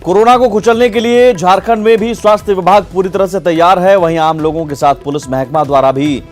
Corona को कुचलने के लिए झारखंड में भी स्वास्थ्य विभाग पूरी तरह से तैयार है। वहीं आम लोगों के साथ पुलिस महकमा द्वारा भी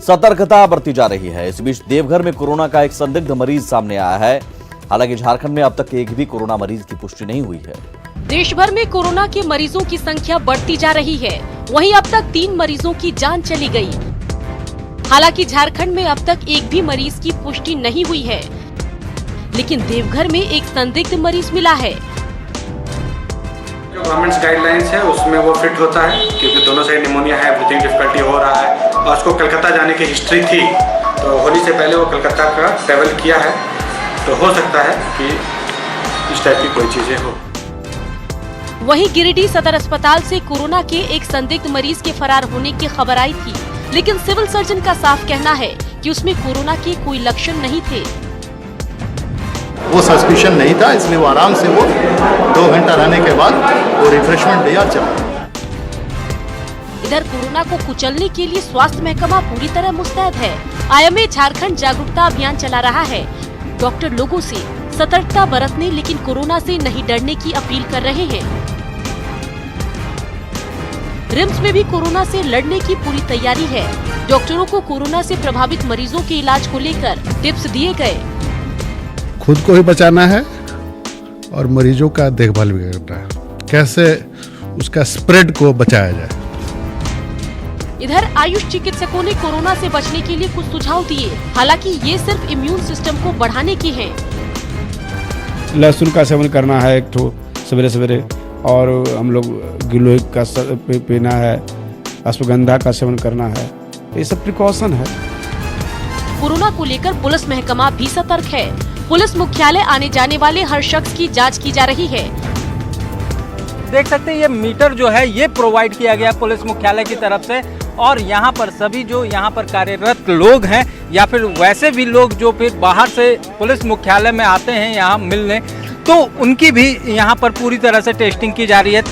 सतर्कता बरती जा रही है। इस बीच देवघर में कोरोना का एक संदिग्ध मरीज सामने आया है। हालांकि झारखंड में अब तक एक भी कोरोना मरीज की पुष्टि नहीं हुई है। देश भर में कोरोना के मरीजों की संख्या बढ़ती जा रही है। वहीं अब तक 3 मरीजों की जान चली गई। हालांकि झारखंड में अब तक एक भी मरीज की पुष्टि नहीं हुई है, लेकिन देवघर में एक संदिग्ध मरीज मिला है। जो गवर्नमेंट गाइडलाइंस है उसमें वो फिट होता है, क्योंकि दोनों साइड निमोनिया है, ब्रीथिंग डिफिकल्टी हो रहा है और उसको कलकत्ता जाने की हिस्ट्री थी, तो होली से पहले वो कलकत्ता का ट्रैवल किया है, तो हो सकता है कि इस टाइप की कोई चीजें हो। वहीं गिरिडीह सदर अस्पताल से कोरोना के एक संदिग्ध मरीज के फरार होने की खबर आई थी, लेकिन सिविल सर्जन का साफ कहना है कि उसमें कोरोना के कोई लक्षण नहीं थे। वो सस्पिशन नहीं था, इसलिए वो आराम से वो 2 घंटा रहने के बाद वो रिफ्रेशमेंट दिया चला। इधर कोरोना को कुचलने के लिए स्वास्थ्य महकमा पूरी तरह मुस्तैद है। आईएमए झारखंड जागरूकता अभियान चला रहा है। डॉक्टर लोगों से सतर्कता बरतने लेकिन कोरोना से नहीं डरने की अपील कर रहे हैं। रिम्स में भी कोरोना से लड़ने की पूरी तैयारी है। डॉक्टरों को कोरोना से प्रभावित मरीजों के इलाज को लेकर टिप्स दिए गए। खुद को ही बचाना है और मरीजों का देखभाल भी करना है, कैसे उसका स्प्रेड को बचाया जाए। इधर आयुष चिकित्सकों ने कोरोना से बचने के लिए कुछ सुझाव दिए। हालांकि ये सिर्फ इम्यून सिस्टम को बढ़ाने की है। लहसुन का सेवन करना है एक ठो सवेरे सवेरे, और हम लोग गिलोय का पीना है, अश्वगंधा का सेवन करना है। ये सब प्रिकॉशन है। कोरोना को लेकर पुलिस महकमा भी सतर्क है। पुलिस मुख्यालय आने जाने वाले हर शख्स की जांच की जा रही है। देख सकते हैं ये मीटर जो है ये प्रोवाइड किया गया पुलिस मुख्यालय की तरफ से, और यहाँ पर सभी जो यहाँ पर कार्यरत लोग हैं या फिर वैसे भी लोग जो फिर बाहर से पुलिस मुख्यालय में आते हैं यहाँ मिलने, तो उनकी भी यहाँ पर पूरी तरह से टेस्टिंग की जा रही है।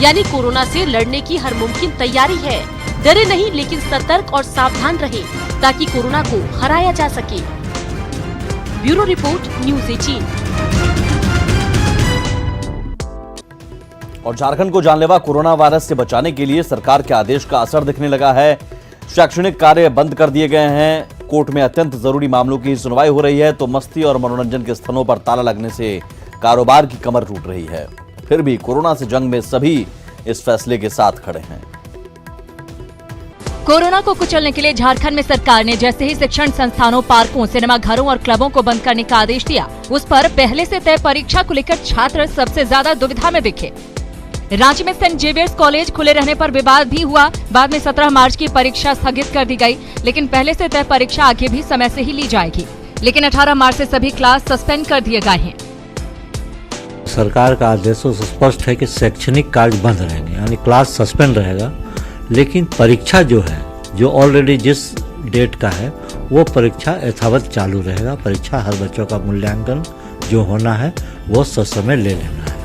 यानी कोरोना से लड़ने की हर मुमकिन तैयारी है। डरे नहीं, लेकिन सतर्क और सावधान रहे ताकि कोरोना को हराया जा सके। Bureau report, news 18। और झारखंड को जानलेवा कोरोना वायरस से बचाने के लिए सरकार के आदेश का असर दिखने लगा है। शैक्षणिक कार्य बंद कर दिए गए हैं। कोर्ट में अत्यंत जरूरी मामलों की सुनवाई हो रही है, तो मस्ती और मनोरंजन के स्थलों पर ताला लगने से कारोबार की कमर टूट रही है। फिर भी कोरोना से जंग में सभी इस फैसले के साथ खड़े हैं। कोरोना को कुचलने के लिए झारखंड में सरकार ने जैसे ही शिक्षण संस्थानों, पार्कों, सिनेमा घरों और क्लबों को बंद करने का आदेश दिया, उस पर पहले से तय परीक्षा को लेकर छात्र सबसे ज्यादा दुविधा में दिखे। रांची में सेंट जेवियर्स कॉलेज खुले रहने पर विवाद भी हुआ। बाद में 17 मार्च की परीक्षा स्थगित कर दी गई, लेकिन पहले से तय परीक्षा आगे भी समय से ही ली जाएगी। लेकिन 18 मार्च से सभी क्लास सस्पेंड कर दिए गए हैं। सरकार का आदेश स्पष्ट है कि शैक्षणिक कार्य बंद रहेंगे, यानी क्लास सस्पेंड रहेगा, लेकिन परीक्षा जो है, जो ऑलरेडी जिस डेट का है, वो परीक्षा यथावत चालू रहेगा। परीक्षा हर बच्चों का मूल्यांकन जो होना है वो समय ले लेना है।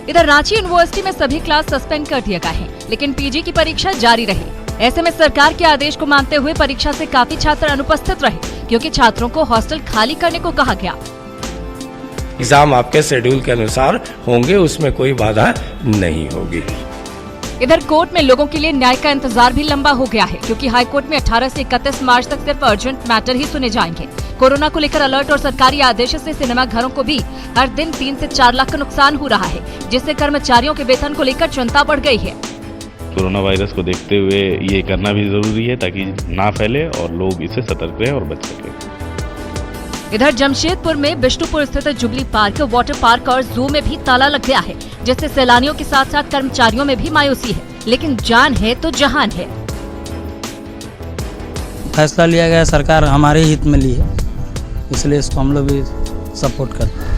इधर रांची यूनिवर्सिटी में सभी क्लास सस्पेंड कर दिए गए हैं, लेकिन पीजी की परीक्षा जारी रही। ऐसे में सरकार के आदेश को मानते हुए परीक्षा से काफी छात्र अनुपस्थित रहे, क्योंकि छात्रों को हॉस्टल खाली करने को कहा गया। एग्जाम आपके शेड्यूल के अनुसार होंगे, उसमें कोई बाधा नहीं होगी। इधर कोर्ट में लोगों के लिए न्याय का इंतजार भी लंबा हो गया है, क्योंकि हाई कोर्ट में 18 से 31 मार्च तक सिर्फ अर्जेंट मैटर ही सुने जाएंगे। कोरोना को लेकर अलर्ट और सरकारी आदेश से सिनेमा घरों को भी हर दिन 3 से 4 लाख का नुकसान हो रहा है, जिससे कर्मचारियों के वेतन को लेकर चिंता बढ़ गई है। कोरोना वायरस को देखते हुए ये करना भी जरूरी है ताकि ना फैले और लोग इससे सतर्क रहे और बच सके। इधर जमशेदपुर में बिष्टुपुर स्थित जुबली पार्क, वाटर पार्क और जू में भी ताला लग गया है, जिससे सैलानियों के साथ साथ कर्मचारियों में भी मायूसी है। लेकिन जान है तो जहान है। फैसला लिया गया, सरकार हमारे हित में ली है, इसलिए इसको हम लोग भी सपोर्ट करते हैं।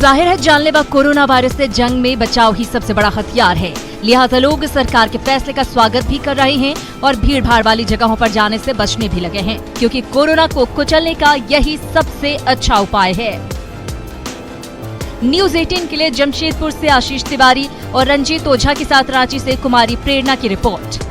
जाहिर है जानलेवा कोरोना वायरस से जंग में बचाव ही सबसे बड़ा हथियार है। लिहाजा लोग सरकार के फैसले का स्वागत भी कर रहे हैं और भीड़ भाड़ वाली जगहों पर जाने से बचने भी लगे हैं, क्योंकि कोरोना को कुचलने का यही सबसे अच्छा उपाय है। न्यूज़ 18 के लिए जमशेदपुर से आशीष तिवारी और रंजीत ओझा के साथ रांची से कुमारी प्रेरणा की रिपोर्ट।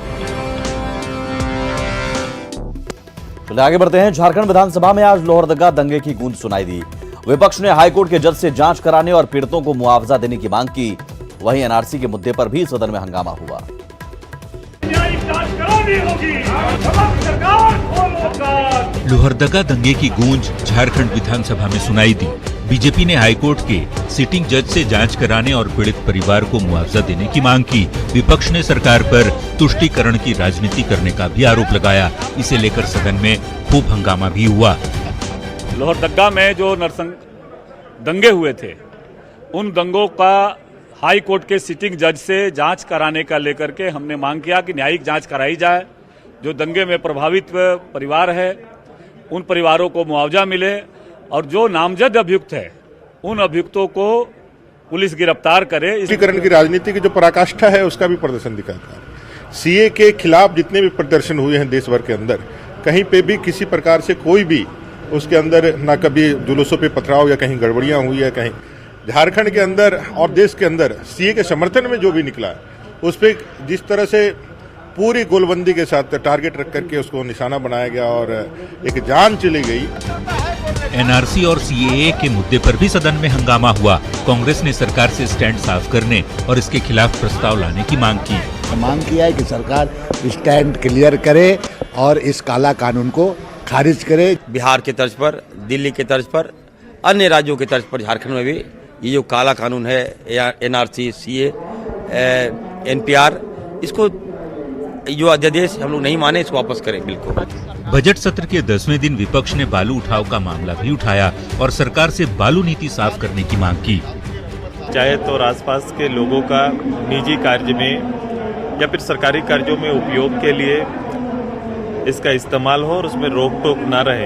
चलिए आगे बढ़ते हैं। झारखंड विधानसभा में आज लोहरदगा दंगे की गूंज सुनाई दी विपक्ष ने हाईकोर्ट के जज से जांच कराने और पीड़ितों को मुआवजा देने की मांग की। वहीं एनआरसी के मुद्दे पर भी सदन में हंगामा हुआ। लोहरदगा दंगे की गूंज झारखंड विधानसभा में सुनाई दी। बीजेपी ने हाईकोर्ट के सिटिंग जज से जांच कराने और पीड़ित परिवार को मुआवजा देने की मांग की। विपक्ष ने सरकार पर तुष्टीकरण की राजनीति करने का भी आरोप लगाया। इसे लेकर सदन में खूब हंगामा भी हुआ। लोहरदगा में जो नरसंग दंगे हुए थे, उन दंगों का हाई कोर्ट के सिटिंग जज से जांच कराने का लेकर के हमने मांग किया कि न्यायिक जांच कराई जाए। जो दंगे में प्रभावित परिवार है, उन परिवारों को मुआवजा मिले और जो नामजद अभियुक्त है, उन अभियुक्तों को पुलिस गिरफ्तार करे। तुष्टीकरण की राजनीति की जो पराकाष्ठा है, उसका भी प्रदर्शन दिखाता है। सीए के खिलाफ जितने भी प्रदर्शन हुए हैं देश भर के अंदर, कहीं पे भी किसी प्रकार से कोई भी उसके अंदर ना कभी जुलूसों पे पथराव या कहीं गड़बड़ियां हुई है। कहीं झारखंड के अंदर और देश के अंदर सीए के समर्थन में जो भी निकला है, उस पर जिस तरह से पूरी गोलबंदी के साथ टारगेट रख करके उसको निशाना बनाया गया और एक जान चली गई। एनआरसी और सीएए के मुद्दे पर भी सदन में हंगामा हुआ। कांग्रेस ने सरकार से स्टैंड साफ करने और इसके खिलाफ प्रस्ताव लाने की मांग की। मांग किया है कि सरकार स्टैंड क्लियर करे और इस काला कानून को खारिज करे। बिहार के तर्ज पर, दिल्ली के तर्ज पर, अन्य राज्यों के तर्ज पर झारखंड में भी ये जो काला कानून है, एनआरसी, सीए, एनपीआर, इसको जो अध्यादेश हम लोग नहीं माने, इसको वापस करें बिल्कुल। बजट सत्र के 10वें दिन विपक्ष ने बालू उठाव का मामला भी उठाया और सरकार से बालू नीति साफ करने की मांग की। चाहे तो आसपास के लोगों का निजी कार्य में या फिर सरकारी कार्यों में उपयोग के लिए इसका इस्तेमाल हो और उसमें रोक टोक न रहे,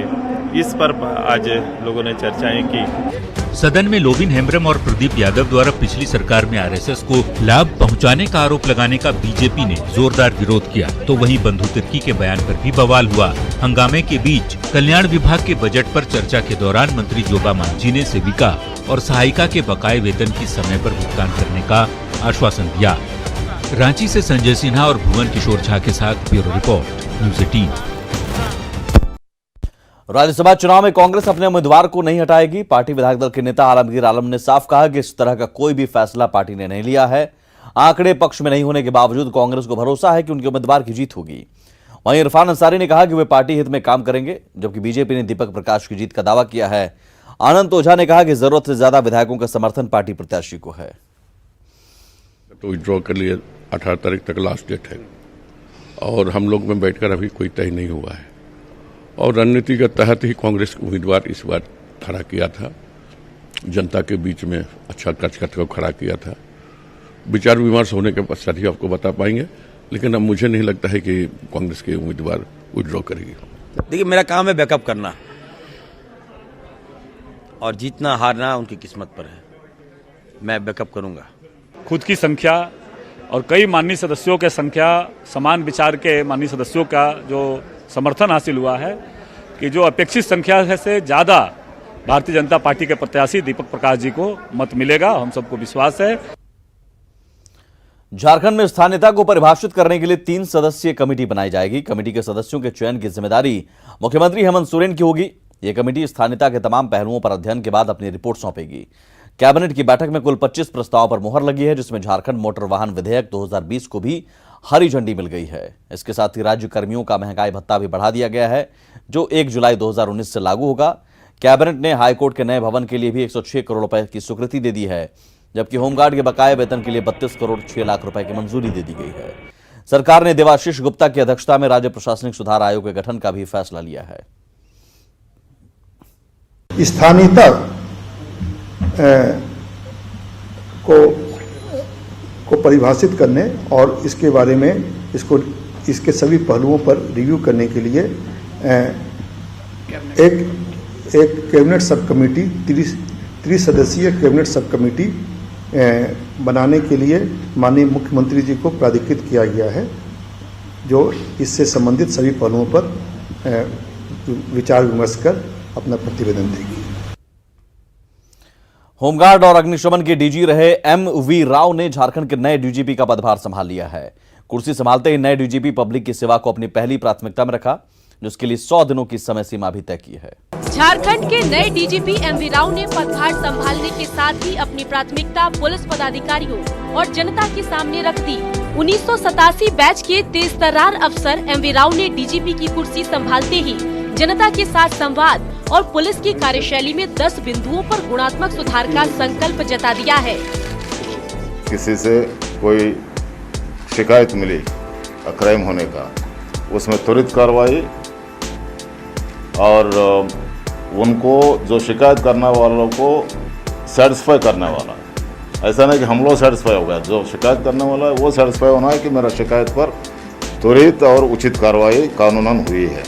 इस पर आज लोगों ने चर्चाएं की। सदन में लोबिन हेम्ब्रम और प्रदीप यादव द्वारा पिछली सरकार में आरएसएस को लाभ पहुंचाने का आरोप लगाने का बीजेपी ने जोरदार विरोध किया, तो वहीं बंधु तिर्की के बयान पर भी बवाल हुआ। हंगामे के बीच कल्याण विभाग के बजट पर चर्चा के दौरान मंत्री जोबा मांझी ने सेविका और सहायिका के बकाये वेतन की समय पर भुगतान करने का आश्वासन दिया। रांची से संजय सिन्हा और भुवन किशोर झा के साथ ब्यूरो रिपोर्ट, न्यूज़ 18। राज्यसभा चुनाव में कांग्रेस अपने उम्मीदवार को नहीं हटाएगी। पार्टी विधायक दल के नेता आलमगीर आलम ने साफ कहा कि इस तरह का कोई भी फैसला पार्टी ने नहीं लिया है। आंकड़े पक्ष में नहीं होने के बावजूद कांग्रेस को भरोसा है कि उनके उम्मीदवार की जीत होगी। वहीं इरफान अंसारी ने कहा कि वे पार्टी हित में काम करेंगे, जबकि बीजेपी ने दीपक प्रकाश की जीत का दावा किया है। आनंद ओझा ने कहा कि जरूरत से ज्यादा विधायकों का समर्थन पार्टी प्रत्याशी को है। तो विड्रॉ के लिए 18 तारीख तक लास्ट डेट है और हम लोग में बैठकर अभी कोई तय नहीं हुआ है और रणनीति के तहत ही कांग्रेस उम्मीदवार इस बार खड़ा किया था। जनता के बीच में अच्छा कचकट को खड़ा किया था। विचार विमर्श होने के पश्चात ही आपको बता पाएंगे, लेकिन अब मुझे नहीं लगता है कि कांग्रेस के उम्मीदवार विड्रॉ करेगी। देखिए, मेरा काम है बैकअप करना और जीतना हारना उनकी किस्मत पर है। मैं बैकअप करूंगा। खुद की संख्या और कई माननीय सदस्यों के संख्या, समान विचार के माननीय सदस्यों का जो समर्थन हासिल हुआ है कि जो अपेक्षित संख्या से ज्यादा भारतीय जनता पार्टी के प्रत्याशी दीपक प्रकाश जी को मत मिलेगा, हम सबको विश्वास है। झारखंड में स्थानीयता को परिभाषित करने के लिए 3 सदस्यीय कमेटी बनाई जाएगी। कमेटी के सदस्यों के चयन की जिम्मेदारी मुख्यमंत्री हेमंत सोरेन की होगी। यह कमेटी स्थानीयता के तमाम पहलुओं पर अध्ययन के बाद अपनी रिपोर्ट सौंपेगी। कैबिनेट की बैठक में कुल 25 प्रस्ताव पर मुहर लगी है, जिसमें झारखंड मोटर वाहन विधेयक 2020 को भी हरी झंडी मिल गई है। इसके साथ ही राज्य कर्मियों का महंगाई भत्ता भी बढ़ा दिया गया है, जो 1 जुलाई 2019 से लागू होगा। कैबिनेट ने हाईकोर्ट के नए भवन के लिए भी 106 करोड़ रुपए की स्वीकृति दे दी है, जबकि होमगार्ड के बकाये वेतन के लिए 32 करोड़ 6 लाख रुपए की मंजूरी दे दी गई है। सरकार ने देवाशीष गुप्ता की अध्यक्षता में राज्य प्रशासनिक सुधार आयोग के गठन का भी फैसला लिया है। स्थानीयता को परिभाषित करने और इसके बारे में इसके सभी पहलुओं पर रिव्यू करने के लिए एक कैबिनेट सब कमेटी, त्रिसदस्यीय कैबिनेट सब कमेटी बनाने के लिए माननीय मुख्यमंत्री जी को प्राधिकृत किया गया है, जो इससे संबंधित सभी पहलुओं पर विचार विमर्श कर अपना प्रतिवेदन देगी। होमगार्ड और अग्निशमन के डीजी रहे MV राव ने झारखंड के नए डीजीपी का पदभार संभाल लिया है। कुर्सी संभालते ही नए डीजीपी पब्लिक की सेवा को अपनी पहली प्राथमिकता में रखा। जिसके लिए 100 दिनों की समय सीमा भी तय की है। झारखंड के नए डीजीपी एमवी राव ने पदभार संभालने के साथ ही अपनी प्राथमिकता पुलिस पदाधिकारियों और जनता के सामने रख दी। 1987 बैच के तेज तर्रार अफसर एमवी राव ने डीजीपी की कुर्सी संभालते ही जनता के साथ संवाद और पुलिस की कार्यशैली में 10 बिंदुओं पर गुणात्मक सुधार का संकल्प जता दिया है। किसी से कोई शिकायत मिली क्राइम होने का, उसमें त्वरित कार्रवाई और उनको जो शिकायत करने वालों को सेटिस्फाई करने वाला, ऐसा नहीं कि हम लोग सेटिस्फाई हो गया, जो शिकायत करने वाला है वो सेटिस्फाई होना है कि मेरा शिकायत पर त्वरित और उचित कार्रवाई कानूनन हुई है।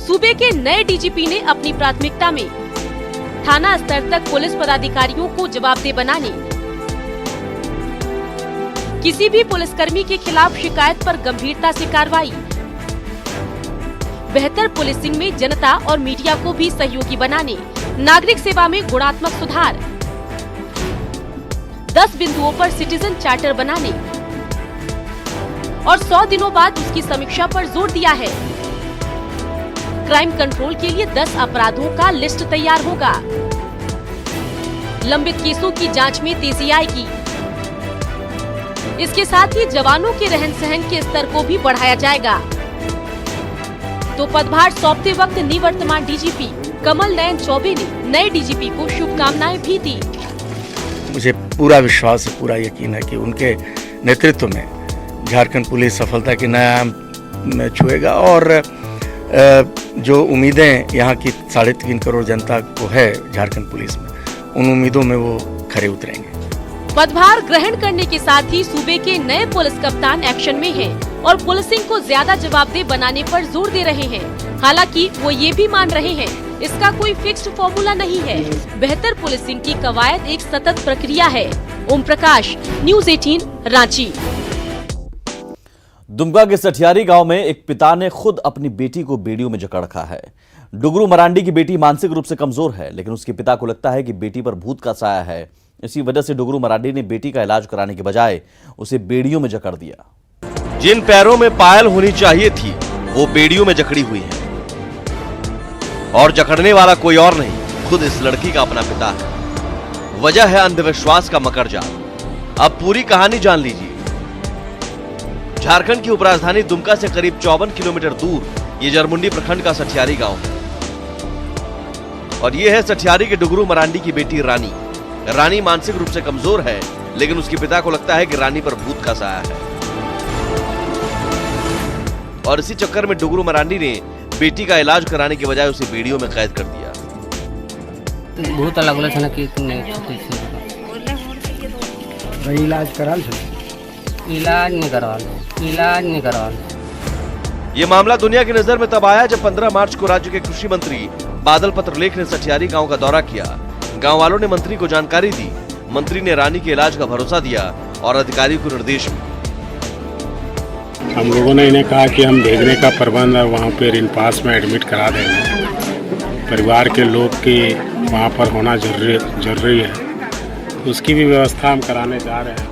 सूबे के नए डीजीपी ने अपनी प्राथमिकता में थाना स्तर तक पुलिस पदाधिकारियों को जवाबदेह बनाने, किसी भी पुलिसकर्मी के खिलाफ शिकायत पर गंभीरता से कार्रवाई, बेहतर पुलिसिंग में जनता और मीडिया को भी सहयोगी बनाने, नागरिक सेवा में गुणात्मक सुधार, 10 बिंदुओं पर सिटीजन चार्टर बनाने और 100 दिनों बाद उसकी समीक्षा पर जोर दिया है। क्राइम कंट्रोल के लिए 10 अपराधों का लिस्ट तैयार होगा। लंबित केसों की जांच में तेजी आएगी। इसके साथ ही जवानों के रहन सहन के स्तर को भी बढ़ाया जाएगा। तो पदभार सौंपते वक्त निवर्तमान डीजीपी कमल नयन चौबे ने नए डीजीपी को शुभकामनाएं भी दी। मुझे पूरा विश्वास है, पूरा यकीन है कि उनके नेतृत्व में झारखंड पुलिस सफलता की नया आयाम छुएगा और जो उम्मीदें यहाँ की 3.5 करोड़ जनता को है झारखंड पुलिस में, उन उम्मीदों में वो खरे उतरेंगे। पदभार ग्रहण करने के साथ ही सूबे के नए पुलिस कप्तान एक्शन में हैं और पुलिसिंग को ज्यादा जवाबदेह बनाने पर जोर दे रहे हैं। हालांकि वो ये भी मान रहे हैं इसका कोई फिक्स्ड फॉर्मूला नहीं है। बेहतर पुलिसिंग की कवायद एक सतत प्रक्रिया है। ओम प्रकाश, न्यूज़ 18 रांची। दुमका के सठियारी गांव में एक पिता ने खुद अपनी बेटी को बेड़ियों में जकड़ रखा है। डुगरू मरांडी की बेटी मानसिक रूप से कमजोर है, लेकिन उसके पिता को लगता है कि बेटी पर भूत का साया है। इसी वजह से डुगरू मरांडी ने बेटी का इलाज कराने के बजाय उसे बेड़ियों में जकड़ दिया। जिन पैरों में पायल होनी चाहिए थी वो बेड़ियों में जकड़ी हुई है और जकड़ने वाला कोई और नहीं, खुद इस लड़की का अपना पिता है। वजह है अंधविश्वास का मकड़जाल। अब पूरी कहानी जान लीजिए। झारखंड की उपराजधानी दुमका से करीब 54 किलोमीटर दूर ये जरमुंडी प्रखंड का सठियारी गांव है और ये है सठियारी के डुगरू मरांडी की बेटी रानी। रानी मानसिक रूप से कमजोर है, लेकिन उसके पिता को लगता है कि रानी पर भूत का साया है और इसी चक्कर में डुगरू मरांडी ने बेटी का इलाज कराने के बजाय उसे बेड़ियों में कैद कर दिया। बहुत अलग था ना कि इलाज करा इलाज नहीं करवा ये मामला दुनिया की नजर में तब आया जब 15 मार्च को राज्य के कृषि मंत्री बादल पत्रलेख ने सठियारी गांव का दौरा किया। गांव वालों ने मंत्री को जानकारी दी। मंत्री ने रानी के इलाज का भरोसा दिया और अधिकारी को निर्देश दिए। हम लोगों ने इन्हें कहा कि हम भेजने का प्रबंध वहाँ पे रिनपास में एडमिट करा देंगे। परिवार के लोग की वहाँ पर होना जरूरी है, उसकी भी व्यवस्था हम कराने जा रहे हैं।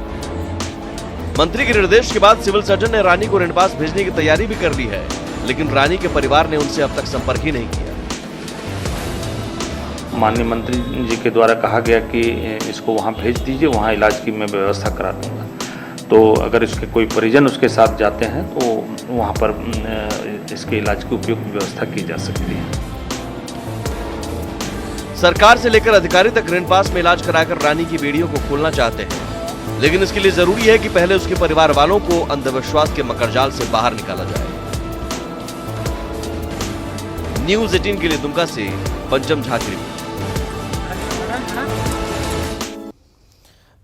मंत्री के निर्देश के बाद सिविल सर्जन ने रानी को रिनपास भेजने की तैयारी भी कर ली है, लेकिन रानी के परिवार ने उनसे अब तक संपर्क ही नहीं किया। माननीय मंत्री जी के द्वारा कहा गया कि इसको वहाँ भेज दीजिए, वहाँ इलाज की मैं व्यवस्था करा दूंगा। तो अगर इसके कोई परिजन उसके साथ जाते हैं तो वहाँ पर इसके इलाज की उपयुक्त व्यवस्था की जा सकती है। सरकार से लेकर अधिकारी तक रिनपास में इलाज कराकर रानी की बेड़ियों को खोलना चाहते हैं, लेकिन इसके लिए जरूरी है कि पहले उसके परिवार वालों को अंधविश्वास के मकड़जाल से बाहर निकाला जाए। न्यूज़ 18 के लिए दुमका से पंचम झा की रिपोर्ट।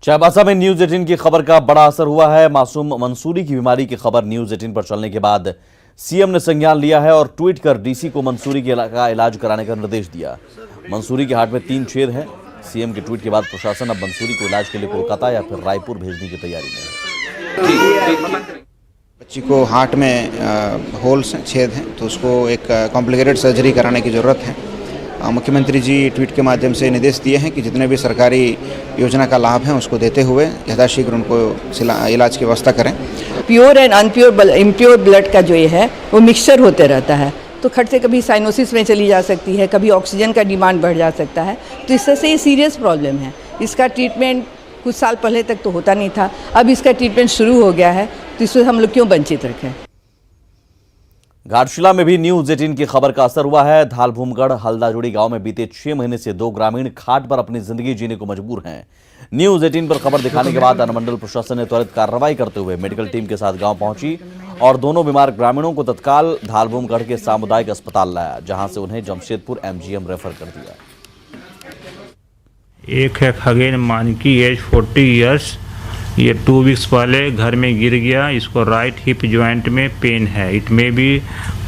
चाईबासा में न्यूज़ 18 की खबर का बड़ा असर हुआ है। मासूम मंसूरी की बीमारी की खबर न्यूज़ 18 पर चलने के बाद सीएम ने संज्ञान लिया है और ट्वीट कर डीसी को मंसूरी का इलाज कराने का निर्देश दिया। मंसूरी के हार्ट में 3 छेद हैं। सीएम के ट्वीट के बाद प्रशासन अब मंसूरी को इलाज के लिए कोलकाता या फिर रायपुर भेजने की तैयारी में है। बच्ची को हार्ट में होल्स छेद हैं, तो उसको एक कॉम्प्लिकेटेड सर्जरी कराने की ज़रूरत है। मुख्यमंत्री जी ट्वीट के माध्यम से निर्देश दिए हैं कि जितने भी सरकारी योजना का लाभ है उसको देते हुए यथाशीघ्र उनको इलाज की व्यवस्था करें। Pure and unpure impure blood का जो ये है वो मिक्सचर होते रहता है, तो खट से कभी साइनोसिस में चली जा सकती है, कभी ऑक्सीजन का डिमांड बढ़ जा सकता है। तो इस तरह से ये सीरियस प्रॉब्लम है। इसका ट्रीटमेंट कुछ साल पहले तक तो होता नहीं था, अब इसका ट्रीटमेंट शुरू हो गया है, तो इससे हम लोग क्यों वंचित रखें। घाटशिला में भी न्यूज 18 की खबर का असर हुआ है। धालभूमगढ़ हल्दाजुड़ी गांव में बीते 6 महीने से 2 ग्रामीण खाट पर अपनी जिंदगी जीने को मजबूर हैं। न्यूज 18 पर खबर दिखाने के बाद अनुमंडल प्रशासन ने त्वरित कार्रवाई करते हुए मेडिकल टीम के साथ गांव पहुंची और दोनों बीमार ग्रामीणों को तत्काल धालभूमगढ़ के सामुदायिक अस्पताल लाया, जहां से उन्हें जमशेदपुर MGM रेफर कर दिया। एक है खगेन मानकी, एज 40 ईयर्स। ये 2 वीक्स पहले घर में गिर गया। इसको राइट हिप जॉइंट में पेन है। इट में भी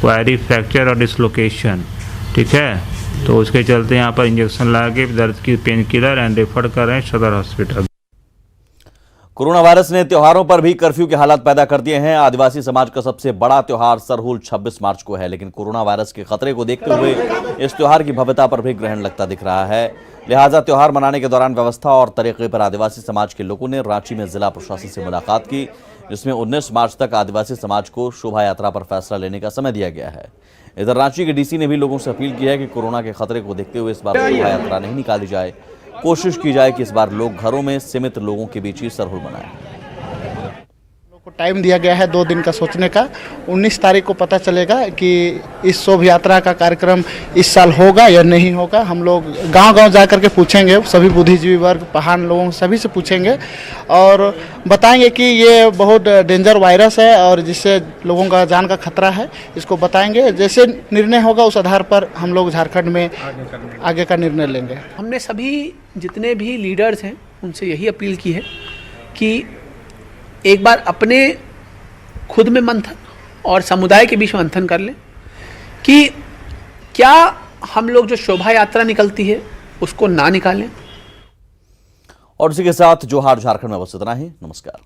क्वारी फ्रैक्चर और डिसलोकेशन, ठीक है। तो उसके चलते यहाँ पर इंजेक्शन लगा के दर्द की पेन किलर एंड रेफर कर रहे हैं सदर हॉस्पिटल। कोरोना वायरस ने त्योहारों पर भी कर्फ्यू के हालात पैदा कर दिए हैं। आदिवासी समाज का सबसे बड़ा त्योहार सरहुल 26 मार्च को है, लेकिन कोरोना वायरस के खतरे को देखते हुए इस त्योहार की भव्यता पर भी ग्रहण लगता दिख रहा है। लिहाजा त्योहार मनाने के दौरान व्यवस्था और तरीके पर आदिवासी समाज के लोगों ने रांची में जिला प्रशासन से मुलाकात की, जिसमें 19 मार्च तक आदिवासी समाज को शोभा यात्रा पर फैसला लेने का समय दिया गया है। इधर रांची के डीसी ने भी लोगों से अपील की है कि कोरोना के खतरे को देखते हुए इस बार शोभा यात्रा नहीं निकाली जाए। कोशिश की जाए कि इस बार लोग घरों में सीमित लोगों के बीच ही सरहुल मनाएं। टाइम दिया गया है 2 दिन का सोचने का। 19 तारीख को पता चलेगा कि इस शोभा यात्रा का कार्यक्रम इस साल होगा या नहीं होगा। हम लोग गांव-गांव जा कर के पूछेंगे, सभी बुद्धिजीवी वर्ग, पहाड़ लोगों सभी से पूछेंगे और बताएंगे कि ये बहुत डेंजर वायरस है और जिससे लोगों का जान का खतरा है। इसको बताएंगे, जैसे निर्णय होगा उस आधार पर हम लोग झारखंड में आगे का निर्णय लेंगे। हमने सभी जितने भी लीडर्स हैं उनसे यही अपील की है कि एक बार अपने खुद में मंथन और समुदाय के बीच मंथन कर लें कि क्या हम लोग जो शोभा यात्रा निकलती है उसको ना निकालें। और इसी के साथ जोहार झारखंड में बस इतना ही। नमस्कार।